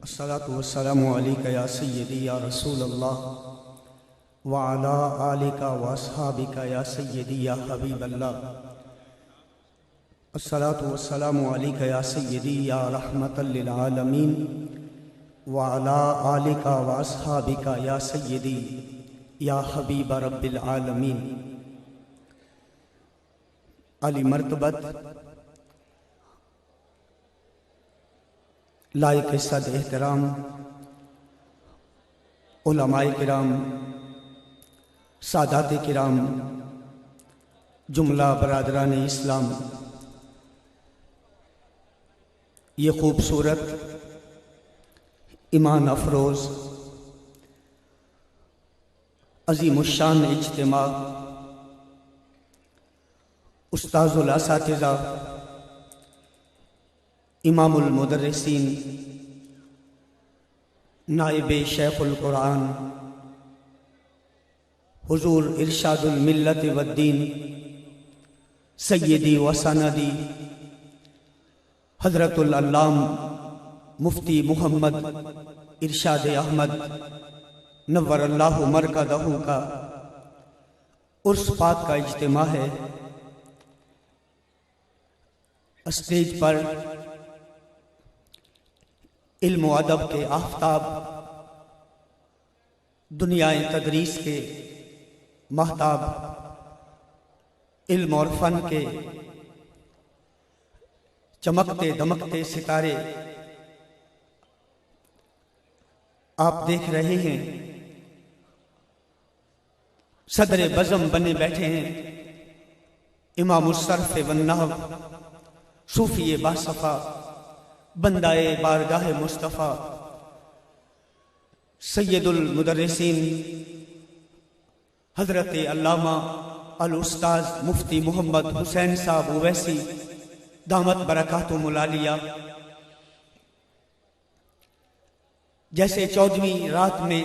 الصلاۃ والسلام علیک یا سیدی یا رسول اللہ وعلی آلک واصحابک یا سیدی یا حبیب اللہ۔ الصلاۃ والسلام علیک یا سیدی یا رحمت للعالمین وعلی آلک واصحابک یا سیدی یا حبیب رب العالمین۔ علی مرتبت لائق صد احترام علماء کرام، سادات کرام، جملہ برادران اسلام، یہ خوبصورت ایمان افروز عظیم الشان اجتماع استاذ الاساتذہ، امام المدرسین، نائب شیخ القرآن، حضور ارشاد الملت والدین، سیدی و سندی حضرت العلام مفتی محمد ارشاد احمد نور اللہ مرکزہ کا عرس پاک کا اجتماع ہے۔ اسٹیج پر علم و ادب کے آفتاب، دنیا تدریس کے مہتاب، علم اور فن کے چمکتے دمکتے ستارے آپ دیکھ رہے ہیں۔ صدر بزم بنے بیٹھے ہیں امام الصرف والنحو، صوفی باصفا، بندہ بارگاہ مصطفیٰ، سید المدرسین حضرت علامہ الاستاذ مفتی محمد حسین صاحب اویسی دامت برکاتہم العالیہ۔ جیسے 14ویں رات میں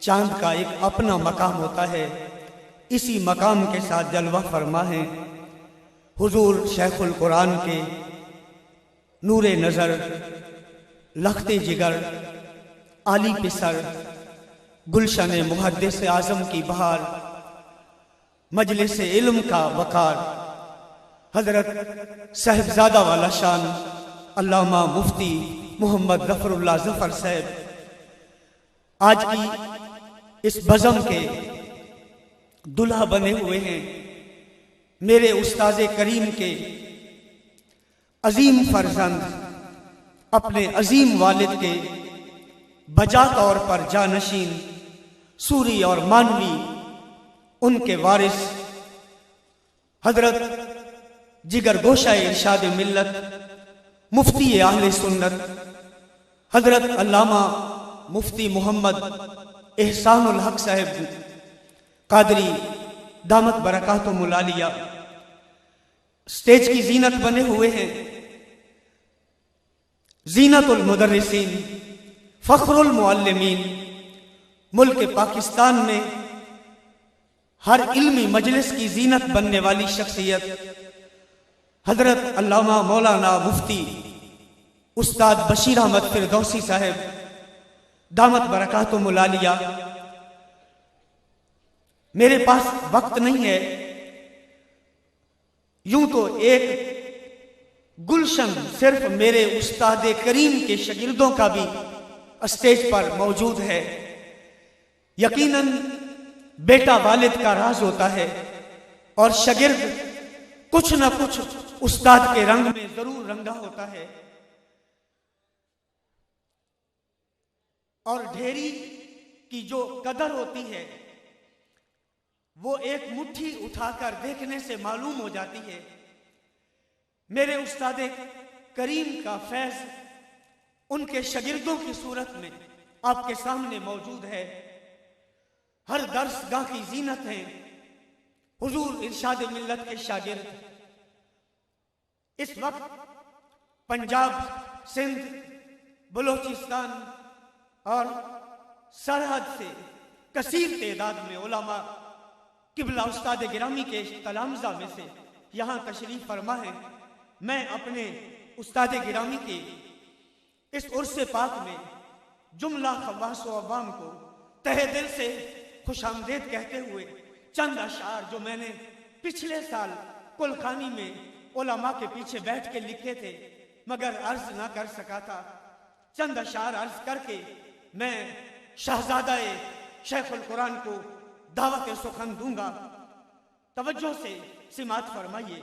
چاند کا ایک اپنا مقام ہوتا ہے، اسی مقام کے ساتھ جلوہ فرما ہے حضور شیخ القرآن کے نور نظر، لخت جگر، عالی پسر، گلشن محدث اعظم کی بہار، مجلس علم کا وقار، حضرت صاحبزادہ والا شان علامہ مفتی محمد ظفر اللہ ظفر صاحب آج کی اس بزم کے دلہا بنے ہوئے ہیں۔ میرے استاذ کریم کے عظیم فرزند، اپنے عظیم والد کے بجا طور پر جانشین، سوری اور مانوی ان کے وارث، حضرت جگر گوشہ ارشاد ملت، مفتی اہل سنت، حضرت علامہ مفتی محمد احسان الحق صاحب قادری دامت برکاتہم العالیہ اسٹیج کی زینت بنے ہوئے ہیں۔ زینت المدرسین، فخر المعلمین، ملک پاکستان میں ہر علمی مجلس کی زینت بننے والی شخصیت حضرت علامہ مولانا مفتی استاد بشیر احمد فردوسی صاحب دامت برکاتہم العالیہ۔ میرے پاس وقت نہیں ہے، یوں تو ایک گلشن صرف میرے استاد کریم کے شاگردوں کا بھی اسٹیج پر موجود ہے۔ یقیناً بیٹا والد کا راز ہوتا ہے اور شاگرد کچھ نہ کچھ استاد کے رنگ میں ضرور رنگا ہوتا ہے، اور ڈھیری کی جو قدر ہوتی ہے وہ ایک مٹھی اٹھا کر دیکھنے سے معلوم ہو جاتی ہے۔ میرے استاد کریم کا فیض ان کے شاگردوں کی صورت میں آپ کے سامنے موجود ہے۔ ہر درس گاہ کی زینت ہے حضور ارشاد ملت کے شاگرد۔ اس وقت پنجاب، سندھ، بلوچستان اور سرحد سے کثیر تعداد میں علماء قبلہ استاد گرامی کے تلامذہ میں سے یہاں تشریف فرما ہے۔ میں اپنے استاد گرامی کے اس عرس پاک میں جملہ خواص و عوام کو تہہ دل سے خوش آمدید کہتے ہوئے چند اشعار جو میں نے پچھلے سال کلخانی میں علماء کے پیچھے بیٹھ کے لکھے تھے مگر عرض نہ کر سکا تھا، چند اشعار عرض کر کے میں شہزادہ شیخ القرآن کو دعوت سخن دوں گا۔ توجہ سے سماعت فرمائیے۔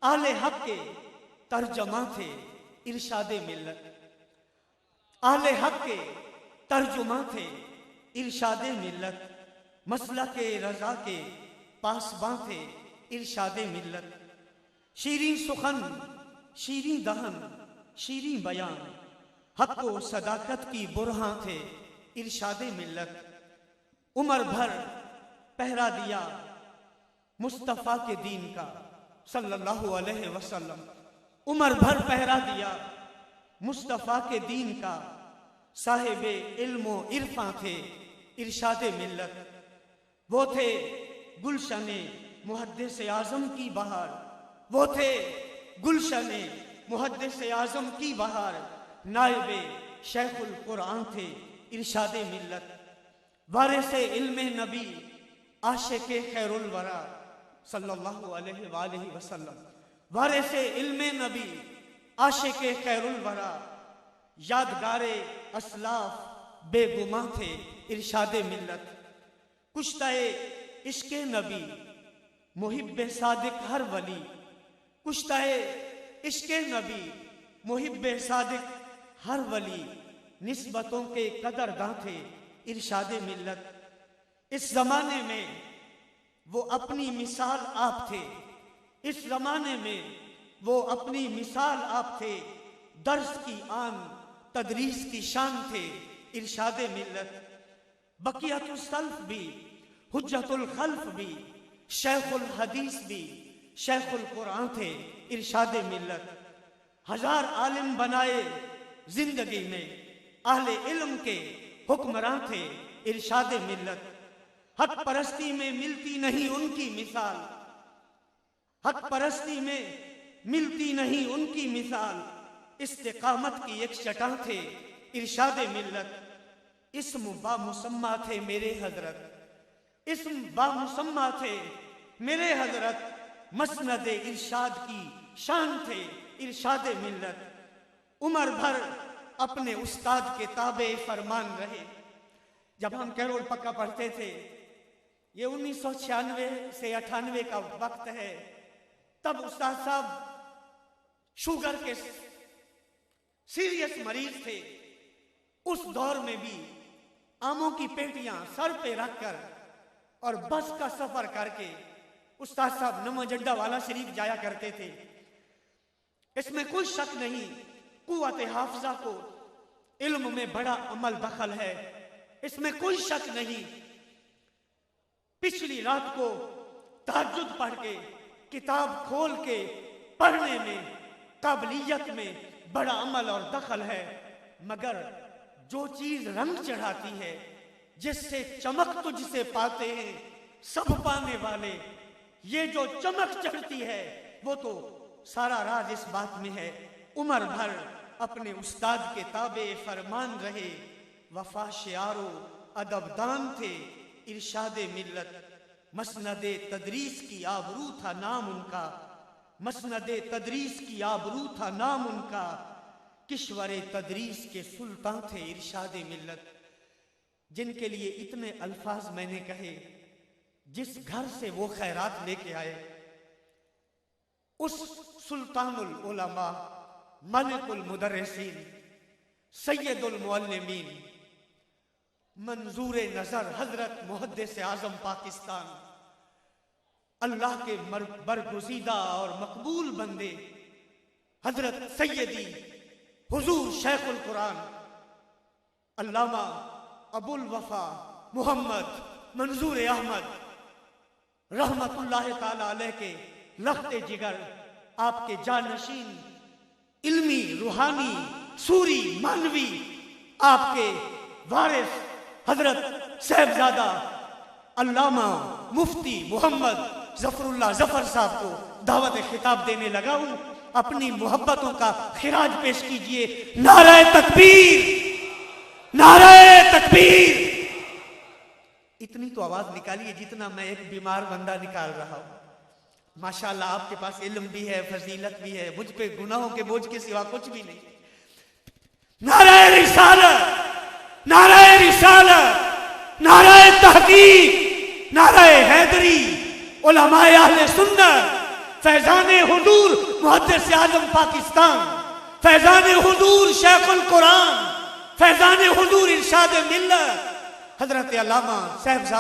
اہل حق کے ترجمہ تھے ارشاد ملت، اہل حق کے ترجمہ تھے ارشاد ملت، مسلک رضا کے پاسباں تھے ارشاد ملت، شیریں سخن شیریں دہن شیریں بیان، حق و صداقت کی برہاں تھے ارشاد ملت، عمر بھر پہرا دیا مصطفیٰ کے دین کا صلی اللہ علیہ وسلم، عمر بھر پہرا دیا مصطفیٰ کے دین کا، صاحب علم و عرفاں تھے ارشاد ملت، وہ تھے گلشن محدث اعظم کی بہار، وہ تھے گلشن محدث اعظم کی بہار، نائب شیخ القرآن تھے ارشاد ملت، وارث علم نبی عاشق خیر الورا صلی اللہ علیہ وآلہ وسلم، وارث علم نبی عاشق خیر الورا، یادگار اسلاف بے گماں تھے ارشاد ملت، کشتہ عشق نبی محب صادق ہر ولی، کشتہ عشق نبی محب صادق ہر ولی، نسبتوں کے قدرداں تھے ارشاد ملت، اس زمانے میں وہ اپنی مثال آپ تھے، اس زمانے میں وہ اپنی مثال آپ تھے، درس کی آن تدریس کی شان تھے ارشاد ملت، بقیت السلف بھی حجت الخلف بھی شیخ الحدیث بھی شیخ القرآن تھے ارشاد ملت، ہزار عالم بنائے زندگی میں اہل علم کے حکمراں تھے ارشاد ملت، حق پرستی میں ملتی نہیں ان کی مثال، حق پرستی میں ملتی نہیں ان کی مثال، استقامت کی ایک چٹان تھے ارشاد ملت، اسم با مسمہ تھے میرے حضرت، اسم با مسمہ تھے میرے حضرت، مسند ارشاد کی شان تھے ارشاد ملت، عمر بھر اپنے استاد کے تابع فرمان رہے۔ جب ہم کیرول پکا پڑھتے تھے، یہ 1996 سے 98 کا وقت ہے، تب استاد صاحب شوگر کے سیریس مریض تھے، اس دور میں بھی آموں کی پیٹیاں سر پہ رکھ کر اور بس کا سفر کر کے استاد صاحب نمو جڈہ والا شریف جایا کرتے تھے۔ اس میں کوئی شک نہیں قوت حافظہ کو علم میں بڑا عمل دخل ہے، اس میں کوئی شک نہیں پچھلی رات کو تہجد پڑھ کے کتاب کھول کے پڑھنے میں قابلیت میں بڑا عمل اور دخل ہے، مگر جو چیز رنگ چڑھاتی ہے، جس سے چمک تجھ سے پاتے ہیں سب پانے والے، یہ جو چمک چڑھتی ہے وہ تو سارا راز اس بات میں ہے، عمر بھر اپنے استاد کے تابع فرمان رہے، وفا شعار و ادب دان تھے ارشاد ملت، مسند تدریس کی آبرو تھا نام ان کا، مسند تدریس کی آبرو تھا نام ان کا، کشور تدریس کے سلطان تھے ارشاد ملت، جن کے لیے اتنے الفاظ میں نے کہے، جس گھر سے وہ خیرات لے کے آئے، اس سلطان العلماء ملک المدرسین سید المعلمین منظور نظر حضرت محدث اعظم پاکستان، اللہ کے برگزیدہ اور مقبول بندے حضرت سیدی حضور شیخ القرآن علامہ ابو الوفا محمد منظور احمد رحمت اللہ تعالی علیہ کے لخت جگر، آپ کے جانشین علمی روحانی سوری مانوی، آپ کے وارث حضرت صاحبزادہ علامہ مفتی محمد ظفر اللہ ظفر صاحب کو دعوت خطاب دینے لگا ہوں۔ اپنی محبتوں کا خراج پیش کیجئے. نعرہ تکبیر، نعرہ تکبیر. اتنی تو آواز نکالیے جتنا میں ایک بیمار بندہ نکال رہا ہوں. ماشاءاللہ آپ کے پاس علم بھی ہے، فضیلت بھی ہے، مجھ پہ گناہوں کے بوجھ کے سوا کچھ بھی نہیں. نعرہ رسالت، نعرہ رسالت، نعرہ تحقیق، نعرہ حیدری. علماء اہل سنت، فیضان حضور محدث اعظم پاکستان، فیضان حضور شیخ القرآن، فیضان حضور ارشاد ملت حضرت علامہ صاحبزادہ